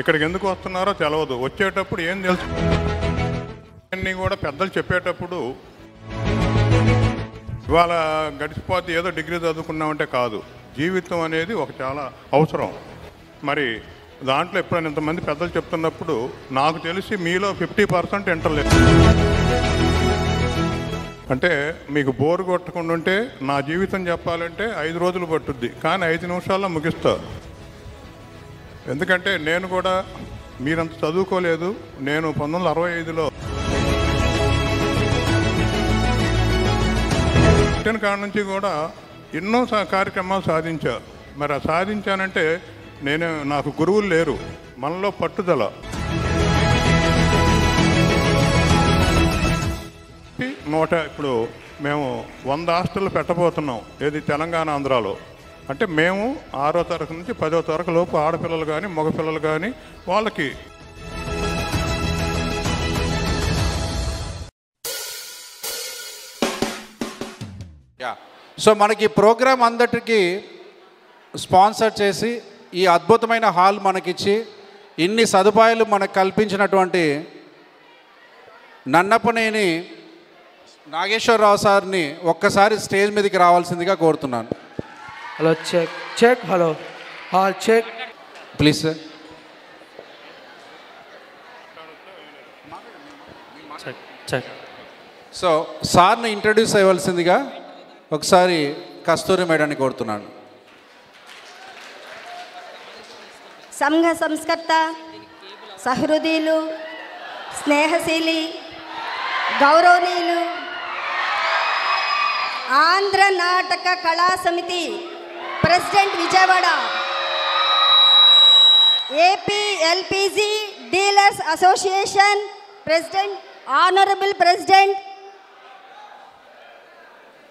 ఇక్కడికి ఎందుకు వస్తున్నారో తెలవదు. వచ్చేటప్పుడు ఏం తెలుసు అన్నీ కూడా పెద్దలు చెప్పేటప్పుడు ఇవాళ గడిచిపోతే ఏదో డిగ్రీ చదువుకున్నామంటే కాదు. జీవితం అనేది ఒక చాలా అవసరం. మరి దాంట్లో ఎప్పుడైనా ఇంతమంది పెద్దలు చెప్తున్నప్పుడు నాకు తెలిసి మీలో 50% ఇంటర్లేదు. అంటే మీకు బోరు కొట్టకుండా ఉంటే నా జీవితం చెప్పాలంటే 5 రోజులు పట్టుద్ది, కానీ 5 నిమిషాల్లో ముగిస్తా. ఎందుకంటే నేను కూడా మీరంత చదువుకోలేదు. నేను 1965లో పుట్టిన కాడ నుంచి కూడా ఎన్నో కార్యక్రమాలు సాధించా. మరి సాధించానంటే నాకు గురువులు లేరు, మనలో పట్టుదల. ఇప్పుడు మేము 100 హాస్టళ్ళు పెట్టబోతున్నాం. ఏది తెలంగాణ ఆంధ్రాలో. అంటే మేము 6వ తరగతి నుంచి 10వ తరగతి లోపు ఆడపిల్లలు కానీ మగపిల్లలు కానీ వాళ్ళకి సో మనకి ప్రోగ్రాం అందరికీ స్పాన్సర్ చేసి ఈ అద్భుతమైన హాల్ మనకిచ్చి ఇన్ని సదుపాయాలు మనకు కల్పించినటువంటి నన్నపనేని నాగేశ్వరరావు సార్ని ఒక్కసారి స్టేజ్ మీదకి రావాల్సిందిగా కోరుతున్నాను. Hello check check hello hall check please sir. Check check. So సార్ని ఇంట్రడ్యూస్ అయ్యవలసిందిగా ఒకసారి కస్తూరి మేడాన్ని కోరుతున్నాను. సంఘ సంస్కర్త, సహృదయులు, స్నేహశీలి, గౌరవనీయులు, Andhra Nataka Kala Samiti president Vijayawada, AP LPG dealers association president, honourable president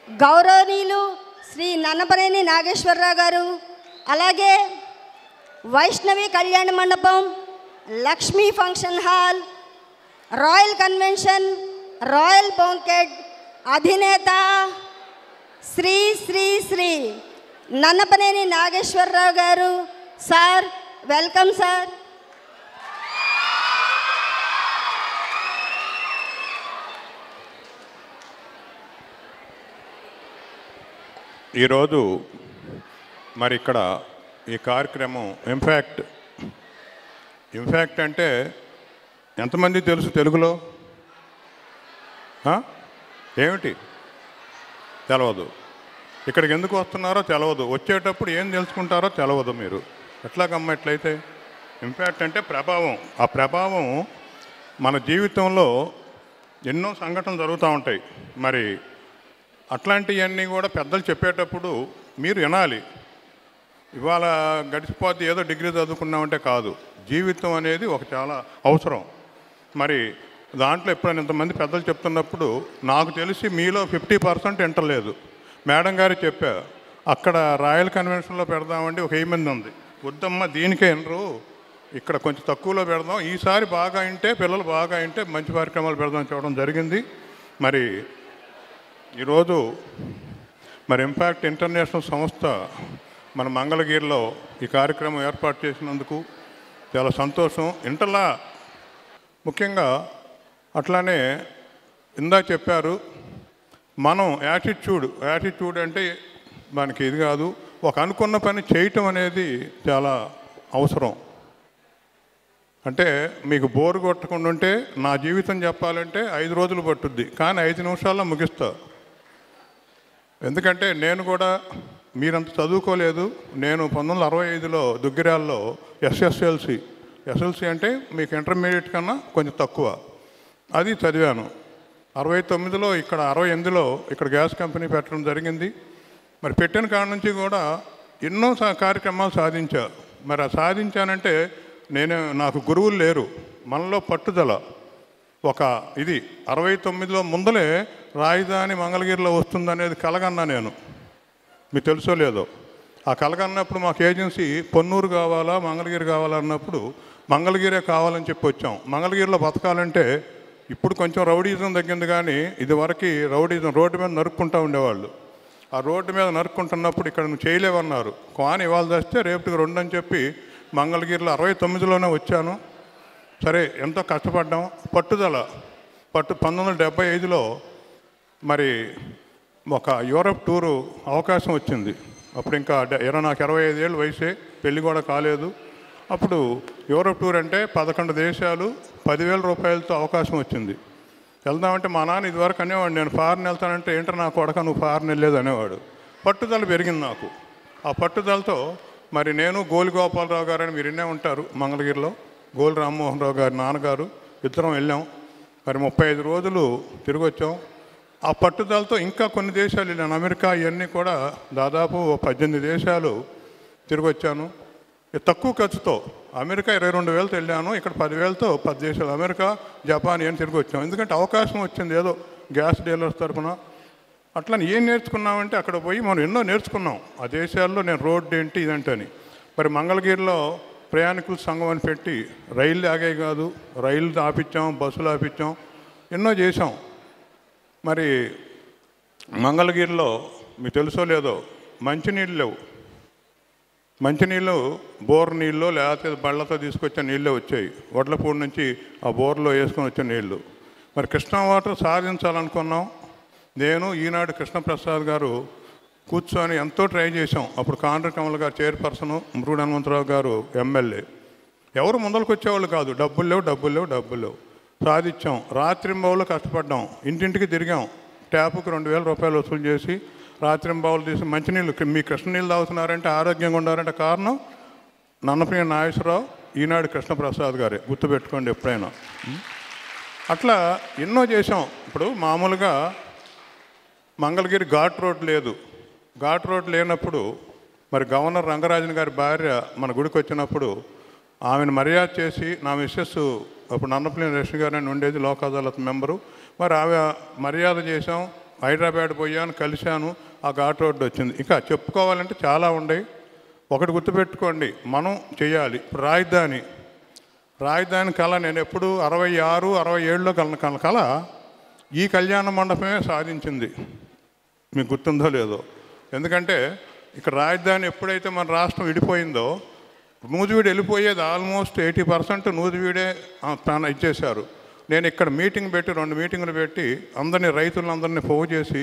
గౌరవనీయులు శ్రీ నన్నపనేని నాగేశ్వరరావు గారు, అలాగే Vaishnavi Kalyana Mandapam, Lakshmi function hall, royal convention, royal banquet అధినేత Shri Shri Shri Nannapaneni Nageswararao garu. Sir welcome sir. ఈరోజు మరి ఇక్కడ ఈ కార్యక్రమం ఇంపాక్ట్ అంటే ఎంతమంది తెలుసు తెలుగులో? ఏమిటి తెలవదు. ఇక్కడికి ఎందుకు వస్తున్నారో తెలవదు. వచ్చేటప్పుడు ఏం తెలుసుకుంటారో తెలవదు. మీరు ఎట్లాగమ్మ ఎట్లయితే ఇంపాక్ట్ అంటే ప్రభావం. ఆ ప్రభావం మన జీవితంలో ఎన్నో సంఘటనలు జరుగుతూ ఉంటాయి. మరి అట్లాంటివన్నీ కూడా పెద్దలు చెప్పేటప్పుడు మీరు వినాలి. ఇవాళ గడిచిపోతే ఏదో డిగ్రీ చదువుకున్నామంటే కాదు. జీవితం అనేది ఒక చాలా అవసరం. మరి దాంట్లో ఎప్పుడైనా ఇంతమంది పెద్దలు చెప్తున్నప్పుడు నాకు తెలిసి మీలో 50% ఇంటర్లేదు. మేడం గారు చెప్పా, అక్కడ రాయల్ కన్వెన్షన్లో పెడదామండి, ఒక 1000 మంది ఉంది. వద్దమ్మ దీనికే వినరు, ఇక్కడ కొంచెం తక్కువలో పెడదాం, ఈసారి బాగా వింటే పిల్లలు బాగా వింటే మంచి కార్యక్రమాలు పెడదాం చూడడం జరిగింది. మరి ఈరోజు మరి ఇంపాక్ట్ ఇంటర్నేషనల్ సంస్థ మన మంగళగిరిలో ఈ కార్యక్రమం ఏర్పాటు చేసినందుకు చాలా సంతోషం. ఇంటర్లా ముఖ్యంగా అట్లానే ఇందా చెప్పారు, మనం యాటిట్యూడ్ అంటే మనకి ఇది కాదు, ఒక అనుకున్న పని చేయటం అనేది చాలా అవసరం. అంటే మీకు బోరు కొట్టకుండా ఉంటే నా జీవితం చెప్పాలంటే 5 రోజులు పట్టుద్ది, కానీ 5 నిమిషాల్లో ముగిస్తా. ఎందుకంటే నేను కూడా మీరంత చదువుకోలేదు. నేను 1965లో దుగ్గిరాల్లో ఎస్ఎస్ఎల్సి అంటే మీకు ఇంటర్మీడియట్ కన్నా కొంచెం తక్కువ, అది చదివాను. 69లో ఇక్కడ 68లో ఇక్కడ గ్యాస్ కంపెనీ పెట్టడం జరిగింది. మరి పెట్టిన కాడ నుంచి కూడా ఎన్నో కార్యక్రమాలు సాధించా. మరి సాధించానంటే నాకు గురువులు లేరు, మనలో పట్టుదల. ఒక ఇది 69లో ముందలే రాజధాని మంగళగిరిలో వస్తుందనేది కలగన్నా నేను. మీకు తెలుసో లేదో. ఆ కలగన్నప్పుడు మాకు ఏజెన్సీ పొన్నూరు కావాలా మంగళగిరి కావాలన్నప్పుడు మంగళగిరే కావాలని చెప్పి వచ్చాం. మంగళగిరిలో బతకాలంటే ఇప్పుడు కొంచెం రౌడీజం తగ్గింది, కానీ ఇదివరకు రౌడీజం రోడ్డు మీద నరుక్కుంటూ ఉండేవాళ్ళు. ఆ రోడ్డు మీద నరుక్కుంటున్నప్పుడు ఇక్కడ నువ్వు చేయలేవన్నారు. కానీ ఇవాళ తెస్తే రేపటికి 2 అని చెప్పి మంగళగిరిలో 69లోనే వచ్చాను. సరే ఎంతో కష్టపడ్డాం, పట్టుదల 1975లో మరి ఒక యూరప్ టూరు అవకాశం వచ్చింది. అప్పుడు ఇంకా నాకు 25 ఏళ్ళ వయసే, పెళ్ళి కూడా కాలేదు. అప్పుడు యూరప్ టూర్ అంటే 11 దేశాలు 10,000 రూపాయలతో అవకాశం వచ్చింది. వెళ్దామంటే మా నాన్న ఇదివరకు అనేవాడు, నేను ఫారెన్ వెళ్తానంటే ఏంటో నా కొడక నువ్వు ఫారెన్ వెళ్ళలేదు అనేవాడు. పట్టుదల పెరిగింది నాకు. ఆ పట్టుదలతో మరి నేను గోలి గోపాలరావు గారు అని మీరు వినే ఉంటారు, మంగళగిరిలో గోలి రామ్మోహన్ రావు గారి నాన్నగారు, ఇద్దరం వెళ్ళాం. మరి 35 రోజులు తిరిగి వచ్చాం. ఆ పట్టుదలతో ఇంకా కొన్ని దేశాలు వెళ్ళాను. అమెరికా ఇవన్నీ కూడా దాదాపు 18 దేశాలు తిరిగి వచ్చాను. తక్కువ ఖర్చుతో అమెరికా 22,000తో వెళ్ళాను. ఇక్కడ 10,000తో 10 దేశాలు, అమెరికా, జపాన్ అని తిరిగి వచ్చాం. ఎందుకంటే అవకాశం వచ్చింది ఏదో గ్యాస్ డీలర్స్ తరఫున. అట్లా ఏం నేర్చుకున్నామంటే అక్కడ పోయి మనం ఎన్నో నేర్చుకున్నాం. ఆ దేశాల్లో నేను రోడ్డు ఏంటి ఇదంటని. మరి మంగళగిరిలో ప్రయాణికుల సంఘం అని పెట్టి రైళ్ళు ఆగే కాదు, రైళ్ళు ఆపించాం, బస్సులు ఆపించాం, ఎన్నో చేసాం. మరి మంగళగిరిలో మీకు తెలుసో లేదో మంచినీళ్ళు లేవు. మంచినీళ్ళు బోర్ నీళ్ళు లేకపోతే బళ్ళతో తీసుకొచ్చే నీళ్ళే వచ్చాయి. వడ్లపూడి నుంచి ఆ బోర్లో వేసుకొని వచ్చే నీళ్ళు. మరి కృష్ణా వాటర్ సాధించాలనుకున్నాం. నేను ఈనాడు కృష్ణప్రసాద్ గారు కూర్చొని ఎంతో ట్రై చేసాం. అప్పుడు కాండ్ర కమల్ గారు చైర్పర్సను, మృడు హనుమంతరావు గారు ఎమ్మెల్యే. ఎవరు ముందరకు వచ్చేవాళ్ళు కాదు. డబ్బులు లేవు. సాధించాం. రాత్రింబవులు కష్టపడ్డాం, ఇంటింటికి తిరిగాం. ట్యాపుకి 2,000 రూపాయలు వసూలు చేసి రాత్రింబావులు తీసి మంచినీళ్ళు, మీ కృష్ణనీళ్ళు తాగుతున్నారంటే ఆరోగ్యంగా ఉండాలంటే కారణం నన్నప్రియ నాగేశ్వరరావు, ఈనాడు కృష్ణప్రసాద్ గారే, గుర్తుపెట్టుకోండి ఎప్పుడైనా. అట్లా ఎన్నో చేసాం. ఇప్పుడు మామూలుగా మంగళగిరి ఘాట్ రోడ్ లేదు. ఘాట్ రోడ్ లేనప్పుడు మరి గవర్నర్ రంగరాజన్ గారి భార్య మన గుడికి వచ్చినప్పుడు ఆమెను మర్యాద చేసి, నా మిస్సెస్ అప్పుడు నన్నపల్లి రష్మి గారు అని ఉండేది, లోక్ అదాలత్ మెంబరు. మరి ఆమె మర్యాద చేసాం. హైదరాబాద్ పోయాను, కలిశాను. ఆ ఘాట్ రోడ్డు వచ్చింది. ఇంకా చెప్పుకోవాలంటే చాలా ఉండేవి. ఒకటి గుర్తుపెట్టుకోండి, మనం చేయాలి. రాజధాని కళ నేను ఎప్పుడు 66, 67లో కల కళ ఈ కళ్యాణ మండపమే సాధించింది. మీకు గుర్తుందో లేదో. ఎందుకంటే ఇక్కడ రాజధాని ఎప్పుడైతే మన రాష్ట్రం విడిపోయిందో నూజివీడు వెళ్ళిపోయేది. ఆల్మోస్ట్ 80% నూజివీడే ఇచ్చేశారు. నేను ఇక్కడ మీటింగ్ పెట్టి 2 మీటింగులు పెట్టి అందరినీ, రైతులందరినీ పోగు చేసి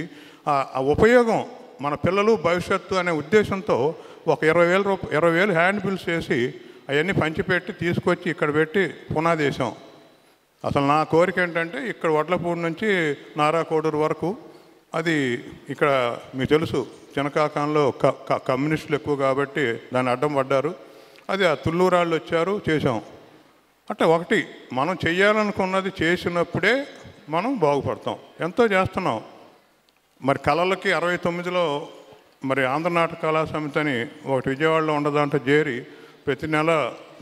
ఆ ఉపయోగం మన పిల్లలు భవిష్యత్తు అనే ఉద్దేశంతో ఒక 20,000 హ్యాండ్ బిల్స్ చేసి అవన్నీ పంచిపెట్టి తీసుకొచ్చి ఇక్కడ పెట్టి పునాది వేసాం. అసలు నా కోరిక ఏంటంటే ఇక్కడ వడ్లపూడి నుంచి నారాకోడూరు వరకు, అది ఇక్కడ మీకు తెలుసు చినకాకంలో కమ్యూనిస్టులు ఎక్కువ కాబట్టి దాన్ని అడ్డం పడ్డారు. అది ఆ తుళ్ళూరాళ్ళు వచ్చారు, చేసాం. అంటే ఒకటి మనం చెయ్యాలనుకున్నది చేసినప్పుడే మనం బాగుపడతాం. ఎంతో చేస్తున్నాం. మరి కళలకి 69లో మరి ఆంధ్ర నాటక కళా సమితి అని ఒకటి విజయవాడలో ఉండదంటే చేరి ప్రతి నెల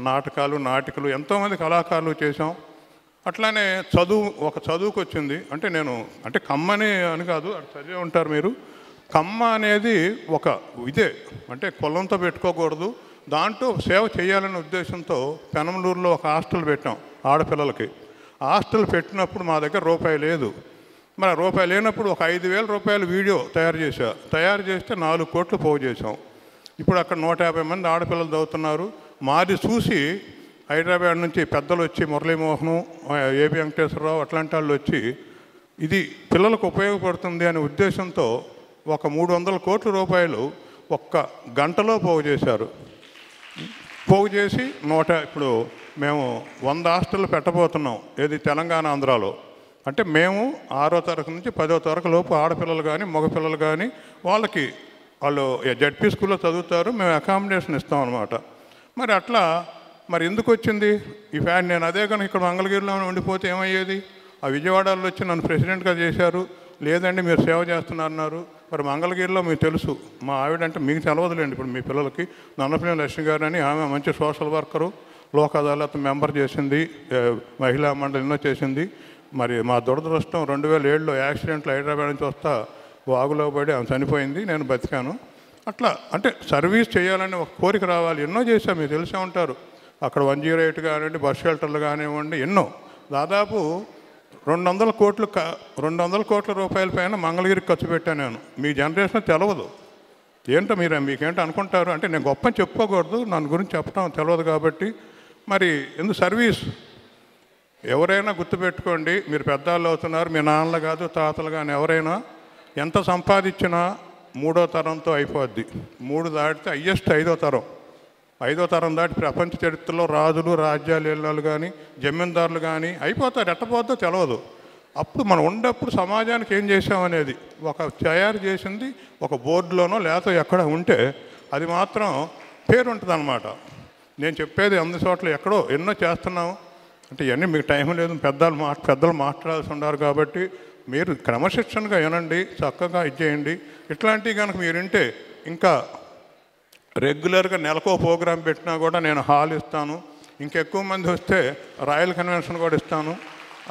నాటకాలు, నాటికలు ఎంతోమంది కళాకారులు చేసాం. అట్లానే చదువుకు వచ్చింది. అంటే కమ్మని అని కాదు, అది చదివే ఉంటారు మీరు. కమ్మ అనేది ఒక ఇదే, అంటే కులంతో పెట్టుకోకూడదు, దాంట్లో సేవ చేయాలనే ఉద్దేశంతో పెనమలూరులో ఒక హాస్టల్ పెట్టాం ఆడపిల్లలకి. హాస్టల్ పెట్టినప్పుడు మా దగ్గర రూపాయి లేదు. మరి రూపాయి లేనప్పుడు ఒక 5,000 రూపాయలు వీడియో తయారు చేస్తే 4 కోట్లు పోగు చేసాం. ఇప్పుడు అక్కడ 150 మంది ఆడపిల్లలు చదువుతున్నారు. మాది చూసి హైదరాబాద్ నుంచి పెద్దలు వచ్చి, మురళీమోహను, ఏబి వెంకటేశ్వరరావు అట్లాంటి వాళ్ళు వచ్చి ఇది పిల్లలకు ఉపయోగపడుతుంది అనే ఉద్దేశంతో ఒక 300 కోట్ల రూపాయలు ఒక్క గంటలో పోగు చేశారు. పోగు చేసి ఇప్పుడు మేము 100 హాస్టళ్ళు పెట్టబోతున్నాం. ఏది తెలంగాణ, ఆంధ్రాలో. అంటే మేము 6వ తరగతి నుంచి 10వ తరగతి లోపు ఆడపిల్లలు కానీ మగపిల్లలు కానీ వాళ్ళు జడ్పీ స్కూల్లో చదువుతారు, మేము అకామిడేషన్ ఇస్తాం అన్నమాట. మరి అట్లా మరి ఎందుకు వచ్చింది ఈ ఫ్యాన్? నేను అదే కనుక ఇక్కడ మంగళగిరిలో ఉండిపోతే ఏమయ్యేది? ఆ విజయవాడలో వచ్చి నన్ను ప్రెసిడెంట్గా చేశారు. లేదండి మీరు సేవ చేస్తున్నారన్నారు. మరి మంగళగిరిలో మీకు తెలుసు, మా ఆవిడ అంటే మీకు తెలవదులేండి ఇప్పుడు మీ పిల్లలకి, నన్నపల్లి లక్ష్మి గారు అని, ఆమె మంచి social worker, Lok Adalat member చేసింది, మహిళా మండలి ఎన్నో చేసింది. మరి మా దురదృష్టం 2007లో యాక్సిడెంట్లో హైదరాబాద్ నుంచి వస్తా వాగులో పడి ఆమె చనిపోయింది, నేను బతికాను. అట్లా అంటే సర్వీస్ చేయాలని ఒక కోరిక రావాలి. ఎన్నో చేశాం, మీకు తెలిసే ఉంటారు. అక్కడ 108 కానివ్వండి, బస్ షెల్టర్లు కానివ్వండి, ఎన్నో. దాదాపు 200 కోట్ల రూపాయల పైన మంగళగిరికి ఖర్చు పెట్టాను నేను. మీ జనరేషన్ ఏంటో మీకేంటో అనుకుంటారు అంటే నేను గొప్ప అని చెప్పుకోకూడదు, నన్ను గురించి చెప్పడం తెలియదు కాబట్టి. మరి ఎందుకు సర్వీస్ ఎవరైనా గుర్తుపెట్టుకోండి, మీరు పెద్దవాళ్ళు అవుతున్నారు, మీ నాన్నలు కాదు తాతలు కానీ ఎవరైనా ఎంత సంపాదించినా 3వ తరంతో అయిపోద్ది. 3 దాటితే హయ్యెస్ట్ 5వ తరం. 5వ తరం దాటి ప్రపంచ చరిత్రలో రాజులు రాజ్యాలు వెళ్ళాలి కానీ జమీందారులు కానీ అయిపోతారు, ఎట్టపోద్దో తెలియదు. అప్పుడు మనం ఉండేప్పుడు సమాజానికి ఏం చేసామనేది ఒక తయారు చేసింది ఒక బోర్డులోనో లేకపోతే ఎక్కడ ఉంటే అది మాత్రం పేరు ఉంటుంది అన్నమాట. నేను చెప్పేది అన్ని చోట్ల ఎక్కడో ఎన్నో చేస్తున్నాము అంటే ఇవన్నీ మీకు టైం లేదు, పెద్దలు మాట్లాడాల్సి ఉన్నారు కాబట్టి మీరు క్రమశిక్షణగా వినండి, చక్కగా ఇచ్చేయండి. ఇట్లాంటివి కనుక మీరు వింటే ఇంకా రెగ్యులర్గా నెలకో ప్రోగ్రాం పెట్టినా కూడా నేను హాల్ ఇస్తాను, ఇంకెక్కువ మంది వస్తే రాయల్ కన్వెన్షన్ కూడా ఇస్తాను.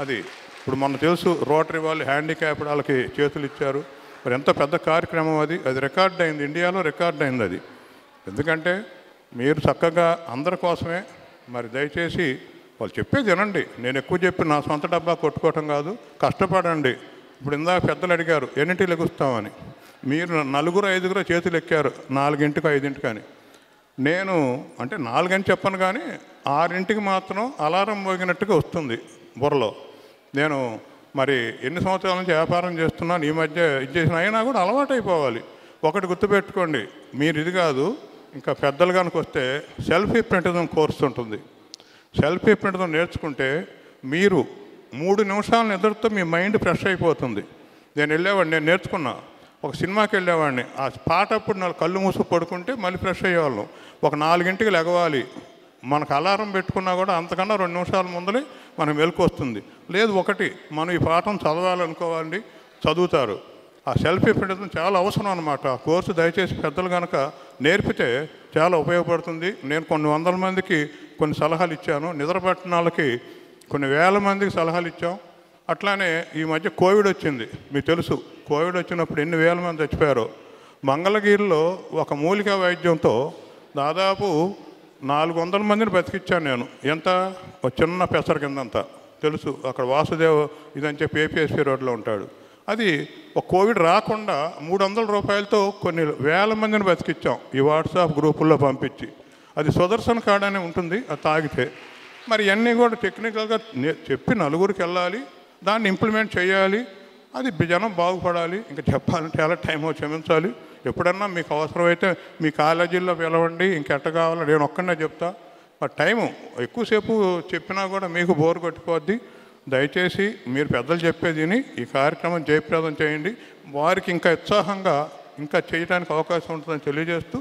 అది ఇప్పుడు మనకు తెలుసు, రోటరీ వాళ్ళు హ్యాండిక్యాప్డ్ వాళ్ళకి చేతులు ఇచ్చారు. మరి ఎంత పెద్ద కార్యక్రమం అది రికార్డ్ అయింది, ఇండియాలో రికార్డ్ అయింది అది. ఎందుకంటే మీరు చక్కగా అందరి కోసమే. మరి దయచేసి వాళ్ళు చెప్పేది వినండి, నేను ఎక్కువ చెప్పి నా సొంత డబ్బా కొట్టుకోవటం కాదు, కష్టపడండి. ఇప్పుడు ఇందాక పెద్దలు అడిగారు ఎన్నింటికి లెగుస్తామని, మీరు 4-5 చేతులు ఎక్కారు 4ంటికి 5ంటికి అని. నేను అంటే 4 అని చెప్పను కానీ 6ంటికి మాత్రం అలారం మోగినట్టుగా వస్తుంది బుర్రలో. నేను మరి ఎన్ని సంవత్సరాల నుంచి వ్యాపారం చేస్తున్నాను, ఈ మధ్య ఇది చేసిన అయినా కూడా అలవాటు అయిపోవాలి. ఒకటి గుర్తుపెట్టుకోండి, మీరు ఇది కాదు ఇంకా పెద్దలు కనుక వస్తే సెల్ఫ్ హిప్నటిజం కోర్స్ ఉంటుంది. సెల్ఫ్ హిప్నటిజం నేర్చుకుంటే మీరు 3 నిమిషాల నిద్రతో మీ మైండ్ ఫ్రెష్ అయిపోతుంది. నేను నేర్చుకున్నా. ఒక సినిమాకి వెళ్ళేవాడిని, ఆ పాట అప్పుడు నాకు కళ్ళు మూసుకు పడుకుంటే మళ్ళీ ఫ్రెష్ అయ్యేవాళ్ళం. ఒక 4ంటికి లెగవాలి, మనకు అలారం పెట్టుకున్నా కూడా అంతకన్నా 2 నిమిషాల ముందరే మనం మెలకు వస్తుంది. లేదు ఒకటి మనం ఈ పాఠం చదవాలనుకోవాలండి, చదువుతారు. ఆ సెల్ఫ్ హిప్నటిజం చాలా అవసరం అన్నమాట. ఆ కోర్సు దయచేసి పెద్దలు కనుక నేర్పితే చాలా ఉపయోగపడుతుంది. నేను కొన్ని 100 మందికి కొన్ని సలహాలు ఇచ్చాను, నిద్రపట్టిన వాళ్ళకి కొన్ని వేల మందికి సలహాలు ఇచ్చాం. అట్లానే ఈ మధ్య కోవిడ్ వచ్చింది, మీకు తెలుసు. కోవిడ్ వచ్చినప్పుడు ఎన్ని వేల మంది చచ్చిపోయారో. మంగళగిరిలో ఒక మూలికా వైద్యంతో దాదాపు 400 మందిని బతికిచ్చాను నేను. ఎంత ఒక చిన్న పెసర కిందంతా తెలుసు, అక్కడ వాసుదేవ్ ఇదని చెప్పి ఏపీఎస్పీ రోడ్లో ఉంటాడు. అది ఒక కోవిడ్ రాకుండా 300 రూపాయలతో కొన్ని వేల మందిని బతికిచ్చాం ఈ వాట్సాప్ గ్రూపుల్లో పంపించి. అది సుదర్శన్ కార్డ్ అనే ఉంటుంది, అది తాగితే. మరి ఇవన్నీ కూడా టెక్నికల్గా చెప్పి నలుగురికి వెళ్ళాలి, దాన్ని ఇంప్లిమెంట్ చేయాలి, అది జనం బాగుపడాలి. ఇంకా చెప్పాలంటే చాలా టైమో క్షమించాలి. ఎప్పుడన్నా మీకు అవసరమైతే మీ కాలేజీల్లో పిలవండి, ఇంకెట్ట కావాలో నేను ఒక్కనే చెప్తా. మరి టైము ఎక్కువసేపు చెప్పినా కూడా మీకు బోర్ కొట్టిపోద్ది. దయచేసి మీరు పెద్దలు చెప్పేదిని ఈ కార్యక్రమం జయప్రదం చేయండి. వారికి ఇంకా ఉత్సాహంగా ఇంకా చేయడానికి అవకాశం ఉంటుందని తెలియజేస్తూ,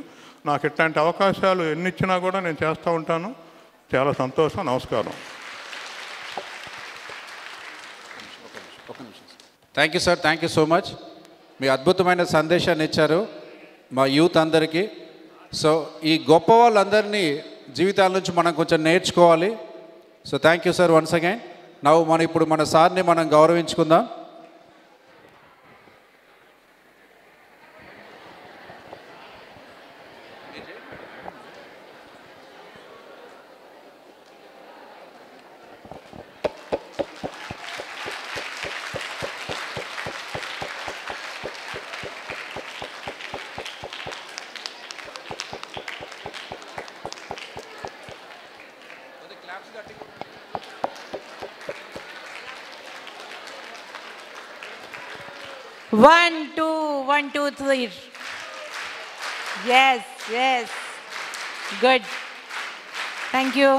నాకు ఇట్లాంటి అవకాశాలు ఎన్ని ఇచ్చినా కూడా నేను చేస్తూ ఉంటాను. చాలా సంతోషం. నమస్కారం. Thank you sir, thank you so much. మీ అద్భుతమైన సందేశాన్ని ఇచ్చారు మా యూత్ అందరికీ. సో ఈ గొప్ప వాళ్ళందరినీ జీవితాల నుంచి మనం కొంచెం నేర్చుకోవాలి. So thank you sir once again. ఇప్పుడు మన సార్ని మనం గౌరవించుకుందాం. One, two, three. Yes. Good. Thank you.